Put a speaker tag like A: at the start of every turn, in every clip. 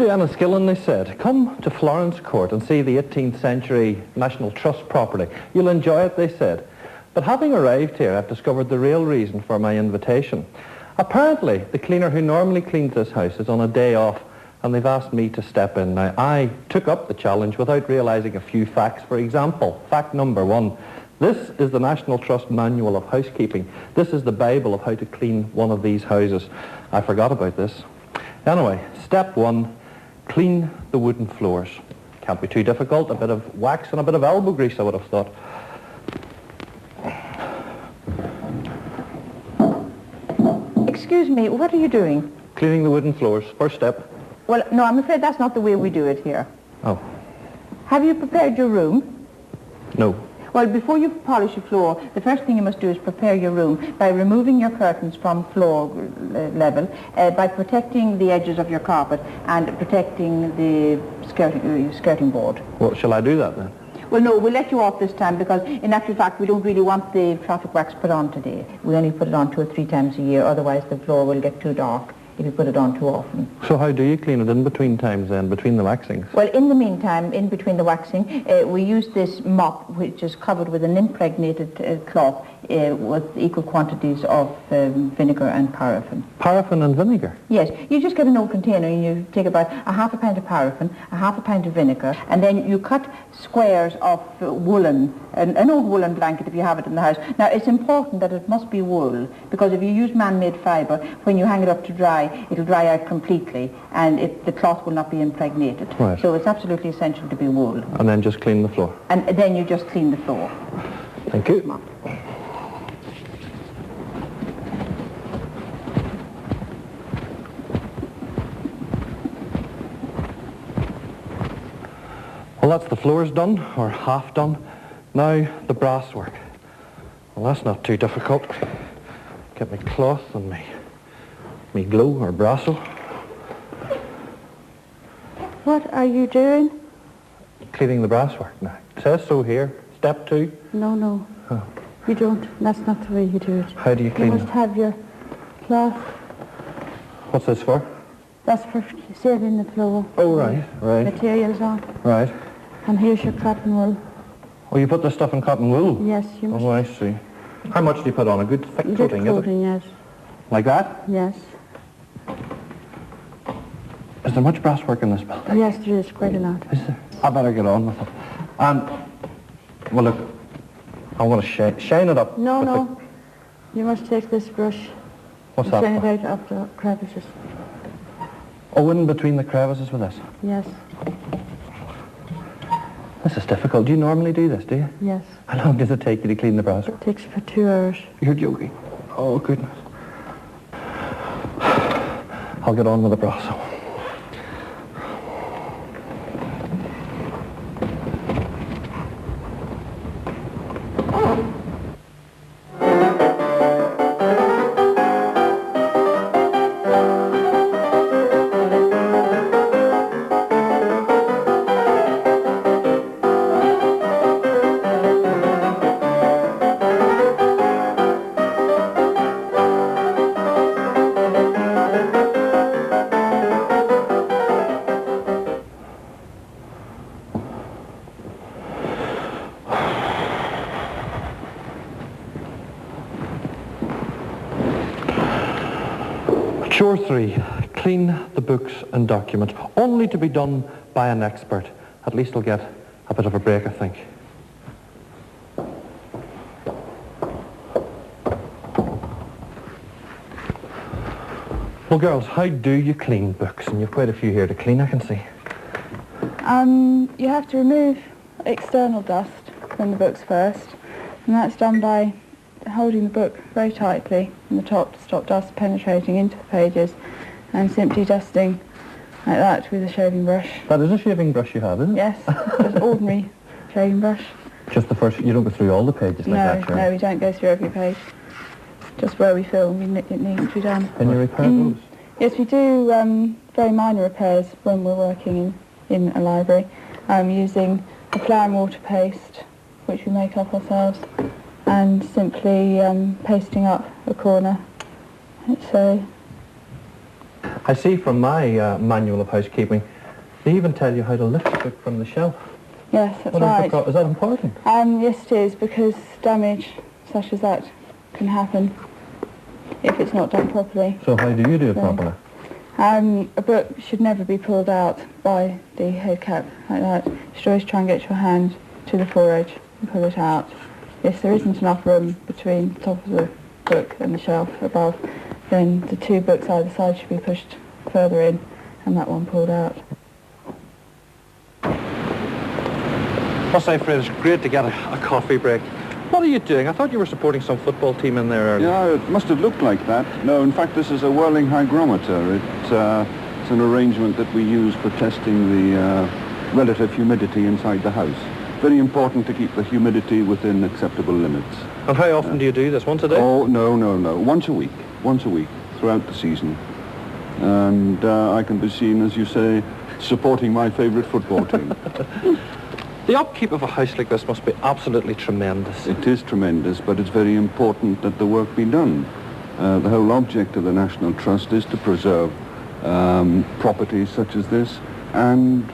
A: to Enniskillen, they said. Come to Florence Court and see the 18th century National Trust property. You'll enjoy it, they said. But having arrived here, I've discovered the real reason for my invitation. Apparently, the cleaner who normally cleans this house is on a day off, and they've asked me to step in. Now, I took up the challenge without realising a few facts. For example, fact number 1. This is the National Trust Manual of Housekeeping. This is the Bible of how to clean one of these houses. I forgot about this. Anyway, step 1, clean the wooden floors. Can't be too difficult. A bit of wax and a bit of elbow grease, I would have thought.
B: Excuse me, what are you doing?
A: Cleaning the wooden floors. First step.
B: Well, no, I'm afraid that's not the way we do it here.
A: Oh.
B: Have you prepared your room?
A: No.
B: Well, before you polish your floor, the first thing you must do is prepare your room by removing your curtains from floor level, by protecting the edges of your carpet and protecting the skirting board.
A: Well, shall I do that then?
B: Well, no, we'll let you off this time because, in actual fact, we don't really want the traffic wax put on today. We only put it on 2 or 3 times a year, otherwise the floor will get too dark if you put it on too often.
A: So how do you clean it in between times then, between the waxings?
B: Well, in the meantime, in between the waxing, we use this mop which is covered with an impregnated cloth with equal quantities of vinegar and paraffin.
A: Paraffin and vinegar?
B: Yes, you just get an old container and you take about a half a pint of paraffin, a half a pint of vinegar, and then you cut squares of woolen, an old woolen blanket if you have it in the house. Now, it's important that it must be wool, because if you use man-made fibre, when you hang it up to dry, it'll dry out completely and the cloth will not be impregnated.
A: Right.
B: So it's absolutely essential to be wool.
A: And then just clean the floor?
B: And then you just clean the floor.
A: Thank you. Well, that's the floors done, or half done. Now the brass work. Well, that's not too difficult. Get my cloth and me glue or brasso.
B: What are you doing?
A: Cleaning the brass work now. It says so here. Step 2.
B: No.
A: Oh.
B: You don't. That's not the way you do it.
A: How do you clean it?
B: You must have your cloth.
A: What's this for?
B: That's for sealing the floor.
A: Oh, right.
B: Materials on.
A: Right.
B: And here's your cotton wool.
A: Oh, you put this stuff in cotton wool?
B: Yes, you must.
A: Oh, I see. How much do you put on? A good thick coating, is it?
B: Yes.
A: Like that?
B: Yes.
A: Is there much brass work in this building?
B: Yes, there is quite a lot.
A: Is there? I better get on with it. And, well, look, I want to shine it up.
B: No. You must take this brush.
A: What's that
B: shine
A: for?
B: it out of the crevices.
A: Oh, in between the crevices with this?
B: Yes.
A: This is difficult. Do you normally do this, do you?
B: Yes.
A: How long does it take you to clean the brass?
B: It takes for 2 hours.
A: You're joking. Oh, goodness. I'll get on with the brasso. Chore 3, clean the books and documents, only to be done by an expert. At least I'll get a bit of a break, I think. Well, girls, how do you clean books? And you've quite a few here to clean, I can see.
C: You have to remove external dust from the books first, and that's done by holding the book very tightly from the top to stop dust penetrating into the pages, and simply dusting like that with a shaving brush.
A: That is a shaving brush you have, isn't it?
C: Yes, just ordinary shaving brush.
A: Just the first, you don't go through all the pages like that, Gerry?
C: No, we don't go through every page. Just where we feel it needs to be done.
A: Can you repair those?
C: Yes, we do very minor repairs when we're working in a library, using a flour and water paste, which we make up ourselves, and simply pasting up a corner. So
A: I see from my manual of housekeeping, they even tell you how to lift the book from the shelf.
C: Yes, that's right.
A: Is that important?
C: Yes, it is, because damage such as that can happen if it's not done properly.
A: So how do you do it properly?
C: A book should never be pulled out by the head cap like that. You should always try and get your hand to the foredge and pull it out. If there isn't enough room between the top of the book and the shelf above, then the two books either side should be pushed further in and that one pulled out.
A: I must say, Fred, it's great to get a coffee break. What are you doing? I thought you were supporting some football team in there earlier.
D: Yeah, it must have looked like that. No, in fact, this is a whirling hygrometer. It's an arrangement that we use for testing the relative humidity inside the house. Very important to keep the humidity within acceptable limits.
A: And how often do you do this? Once a day?
D: Oh, no. Once a week throughout the season. And I can be seen, as you say, supporting my favourite football team.
A: The upkeep of a house like this must be absolutely tremendous.
D: It is tremendous, but it's very important that the work be done. The whole object of the National Trust is to preserve properties such as this and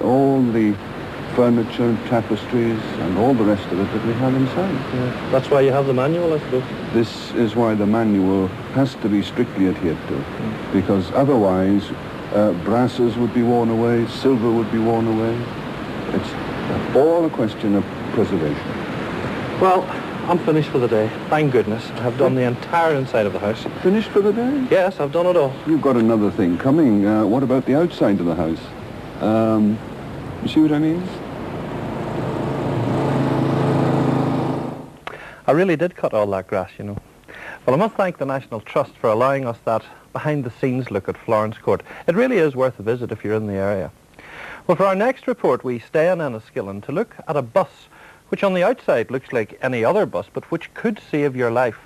D: all the furniture, tapestries and all the rest of it that we have inside.
A: Yeah. That's why you have the manual, I suppose.
D: This is why the manual has to be strictly adhered to, because otherwise brasses would be worn away, silver would be worn away. It's all a question of preservation.
A: Well, I'm finished for the day. Thank goodness. I have done the entire inside of the house.
D: Finished for the day?
A: Yes, I've done it all.
D: You've got another thing coming. What about the outside of the house? You see what I mean?
A: I really did cut all that grass, you know. Well, I must thank the National Trust for allowing us that behind-the-scenes look at Florence Court. It really is worth a visit if you're in the area. Well, for our next report, we stay in Enniskillen to look at a bus, which on the outside looks like any other bus, but which could save your life.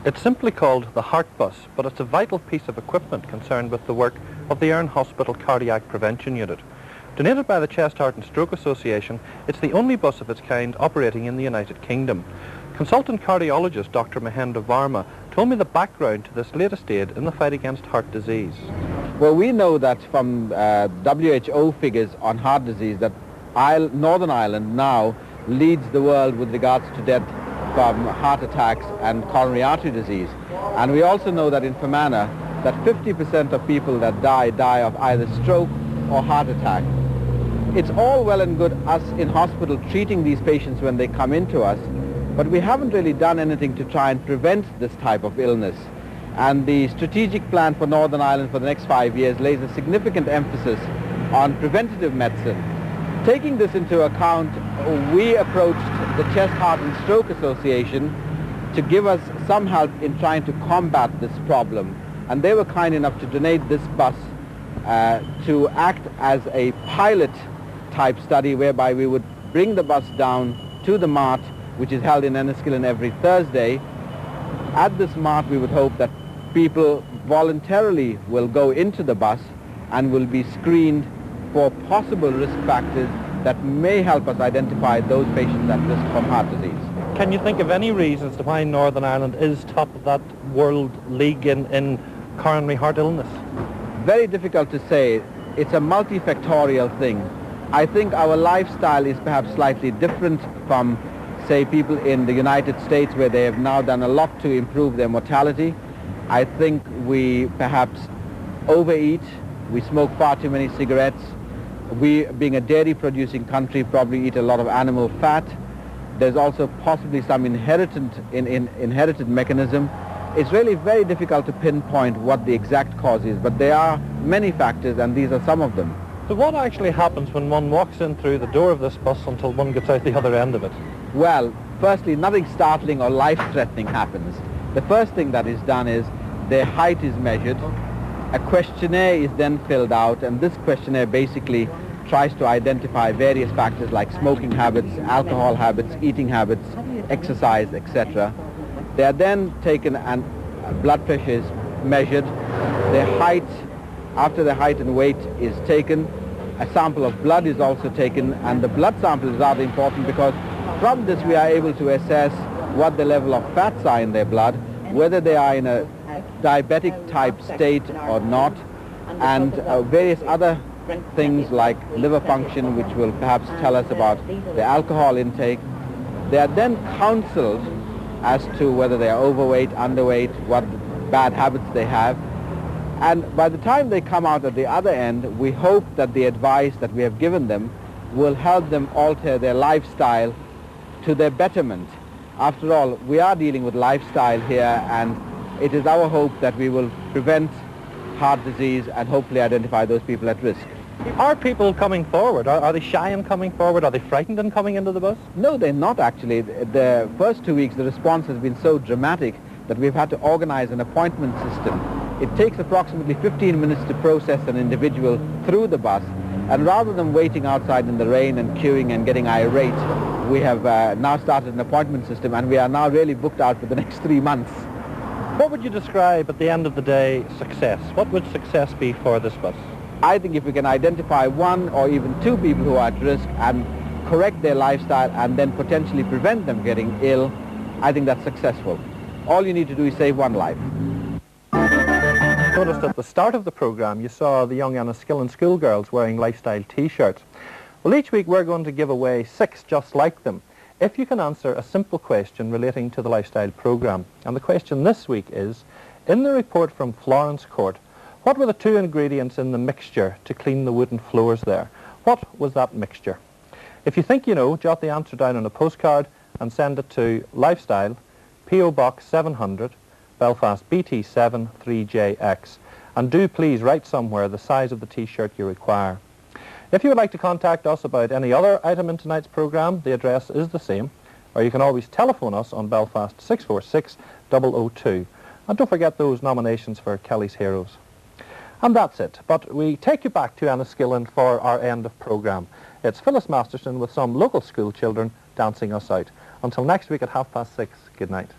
A: It's simply called the Heart Bus, but it's a vital piece of equipment concerned with the work of the Erne Hospital Cardiac Prevention Unit. Donated by the Chest, Heart and Stroke Association, it's the only bus of its kind operating in the United Kingdom. Consultant cardiologist Dr. Varma told me the background to this latest aid in the fight against heart disease.
E: Well, we know that from WHO figures on heart disease that Northern Ireland now leads the world with regards to death from heart attacks and coronary artery disease. And we also know that in Fermanagh that 50% of people that die of either stroke or heart attack. It's all well and good us in hospital treating these patients when they come into us, but we haven't really done anything to try and prevent this type of illness. And the strategic plan for Northern Ireland for the next 5 years lays a significant emphasis on preventative medicine. Taking this into account, we approached the Chest, Heart and Stroke Association to give us some help in trying to combat this problem. And they were kind enough to donate this bus to act as a pilot type study whereby we would bring the bus down to the mart, which is held in Enniskillen every Thursday. At this mart, we would hope that people voluntarily will go into the bus and will be screened for possible risk factors that may help us identify those patients at risk from heart disease.
A: Can you think of any reasons to why Northern Ireland is top of that world league in coronary heart illness?
E: Very difficult to say. It's a multifactorial thing. I think our lifestyle is perhaps slightly different from, say, people in the United States where they have now done a lot to improve their mortality. I think we perhaps overeat. We smoke far too many cigarettes. We, being a dairy producing country, probably eat a lot of animal fat. There's also possibly some inherited mechanism. It's really very difficult to pinpoint what the exact cause is, but there are many factors and these are some of them.
A: So what actually happens when one walks in through the door of this bus until one gets out the other end of it?
E: Well, firstly, nothing startling or life-threatening happens. The first thing that is done is their height is measured. A questionnaire is then filled out, and this questionnaire basically tries to identify various factors like smoking habits, alcohol habits, eating habits, exercise, etc. They are then taken and blood pressure is measured. Their height, after the height and weight is taken, a sample of blood is also taken, and the blood sample is rather important because from this we are able to assess what the level of fats are in their blood, whether they are in a diabetic type state or not, and various other things like liver function, which will perhaps tell us about the alcohol intake. They are then counseled as to whether they are overweight, underweight, what bad habits they have. And by the time they come out at the other end, we hope that the advice that we have given them will help them alter their lifestyle to their betterment. After all, we are dealing with lifestyle here, and it is our hope that we will prevent heart disease and hopefully identify those people at risk.
A: Are people coming forward? Are they shy in coming forward? Are they frightened in coming into the bus?
E: No, they're not actually. The first 2 weeks, the response has been so dramatic that we've had to organize an appointment system. It takes approximately 15 minutes to process an individual through the bus, and rather than waiting outside in the rain and queuing and getting irate, we have now started an appointment system, and we are now really booked out for the next 3 months.
A: What would you describe at the end of the day success? What would success be for this bus?
E: I think if we can identify 1 or even 2 people who are at risk and correct their lifestyle and then potentially prevent them getting ill, I think that's successful. All you need to do is save 1 life.
A: Noticed at the start of the program you saw the young Enniskillen schoolgirls wearing lifestyle t-shirts. Well, each week we're going to give away 6 just like them if you can answer a simple question relating to the lifestyle program. And the question this week is, in the report from Florence Court, what were the 2 ingredients in the mixture to clean the wooden floors there? What was that mixture? If you think you know, jot the answer down on a postcard and send it to Lifestyle, P.O. Box 700, Belfast BT7 3JX. And do please write somewhere the size of the t-shirt you require. If you would like to contact us about any other item in tonight's programme, the address is the same, or you can always telephone us on Belfast 646 002. And don't forget those nominations for Kelly's Heroes. And that's it, but we take you back to Enniskillen for our end of programme. It's Phyllis Masterson with some local school children dancing us out. Until next week at 6:30, good night.